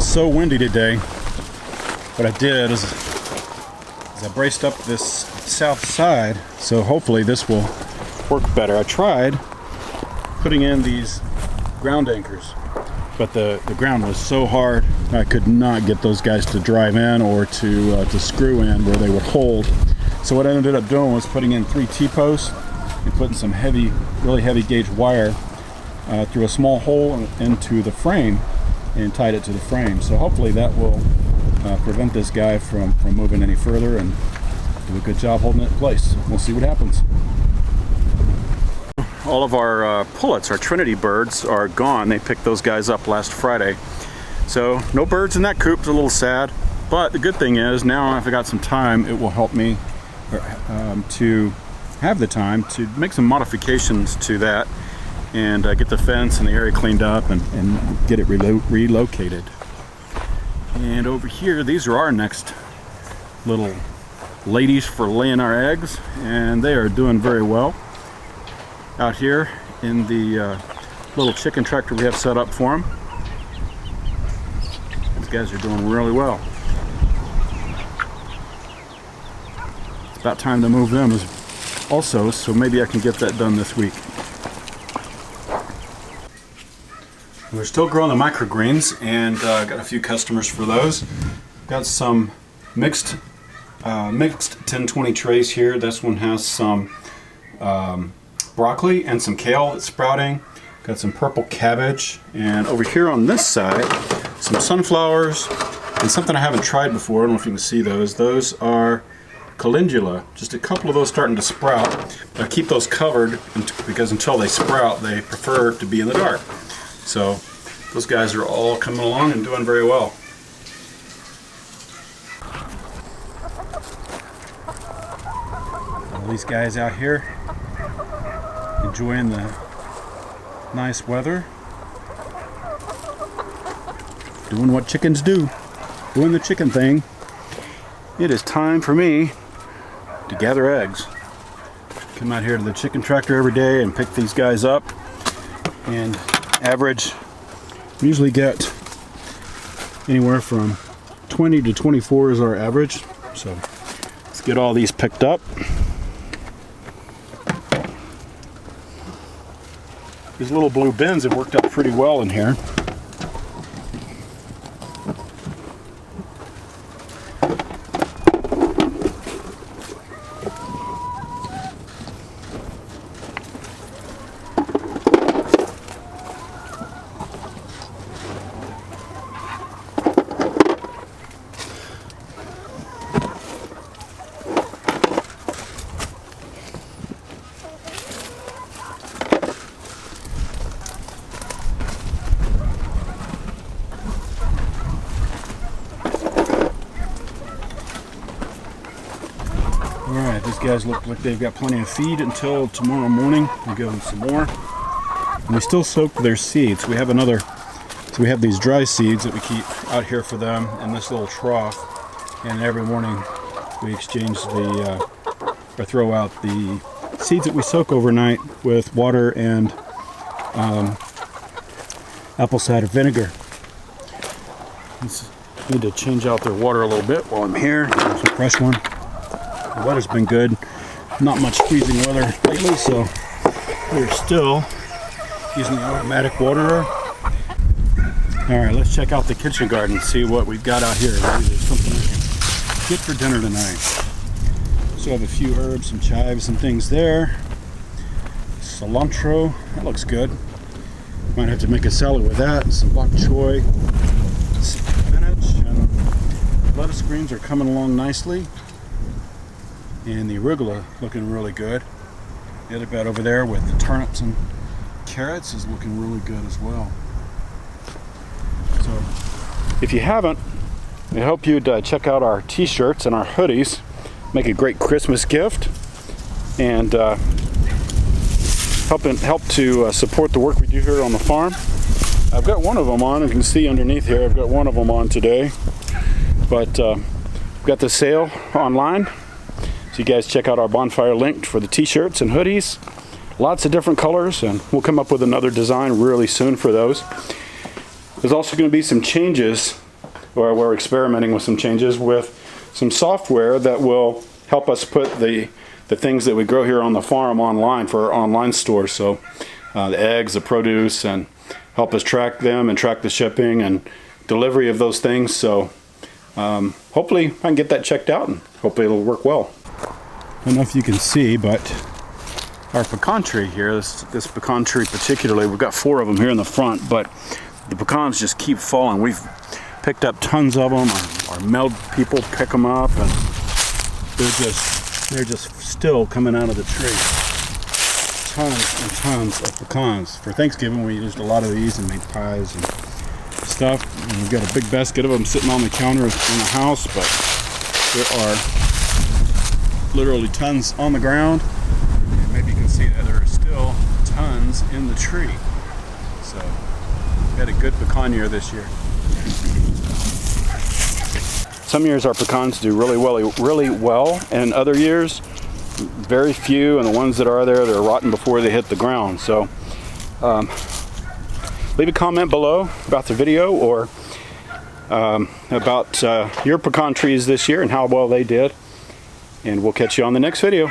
was so windy today, what I did is I braced up this south side, so hopefully this will work better. I tried putting in these ground anchors, but the ground was so hard I could not get those guys to drive in or to screw in where they would hold. So what I ended up doing was putting in 3 T-posts and putting some really heavy gauge wire through a small hole into the frame and tied it to the frame. So hopefully that will prevent this guy from moving any further and do a good job holding it in place. We'll see what happens. All of our pullets, our Trinity birds, are gone. They picked those guys up last Friday. So no birds in that coop. It's a little sad. But the good thing is now if I got some time, it will help me to have the time to make some modifications to that and get the fence and the area cleaned up and get it relocated. And over here, these are our next little ladies for laying our eggs, and they are doing very well out here in the little chicken tractor we have set up for them. These guys are doing really well. It's about time to move them also, so maybe I can get that done this week. We're still growing the microgreens, and got a few customers for those. Got some mixed 1020 trays here. This one has some broccoli and some kale that's sprouting. Got some purple cabbage, and over here on this side, some sunflowers and something I haven't tried before. I don't know if you can see those. Those are calendula. Just a couple of those starting to sprout. But I keep those covered because until they sprout, they prefer to be in the dark. So those guys are all coming along and doing very well. All these guys out here enjoying the nice weather, doing what chickens do, doing the chicken thing. It is time for me to gather eggs. Come out here to the chicken tractor every day and pick these guys up, and average, usually get anywhere from 20 to 24 is our average. So let's get all these picked up. These little blue bins have worked out pretty well in here. Alright, these guys look like they've got plenty of feed until tomorrow morning. We'll give them some more. And we still soak their seeds. We have so we have these dry seeds that we keep out here for them in this little trough. And every morning we exchange or throw out the seeds that we soak overnight with water and apple cider vinegar. Need to change out their water a little bit while I'm here. Some fresh one. The weather's been good. Not much freezing weather lately, so we're still using the automatic waterer. Alright, let's check out the kitchen garden, see what we've got out here. Maybe there's something I can get for dinner tonight. So I have a few herbs, some chives and things there. Cilantro, that looks good. Might have to make a salad with that. Some bok choy, spinach, and lettuce greens are coming along nicely. And the arugula looking really good. The other bed over there with the turnips and carrots is looking really good as well. So if you haven't, I hope you'd check out our t-shirts and our hoodies. Make a great Christmas gift and help to support the work we do here on the farm. I've got one of them on. You can see underneath here I've got one of them on today, but we've got the sale online. So you guys check out our bonfire link for the t-shirts and hoodies. Lots of different colors, and we'll come up with another design really soon for those. There's also going to be some changes or we're experimenting with some changes with some software that will help us put the things that we grow here on the farm online for our online store. So the eggs, the produce, and help us track them and track the shipping and delivery of those things. So hopefully I can get that checked out, and hopefully it'll work well. I don't know if you can see, but our pecan tree here, this pecan tree particularly, we've got 4 of them here in the front, but the pecans just keep falling. We've picked up tons of them. Our mill people pick them up, and they're just still coming out of the tree. Tons and tons of pecans. For Thanksgiving, we used a lot of these and made pies and stuff. And we've got a big basket of them sitting on the counter in the house, but there are literally tons on the ground. And maybe you can see that there are still tons in the tree. So we had a good pecan year this year. Some years our pecans do really well, and other years very few, and the ones that are there, they're rotten before they hit the ground. So leave a comment below about the video, or about your pecan trees this year and how well they did, and we'll catch you on the next video.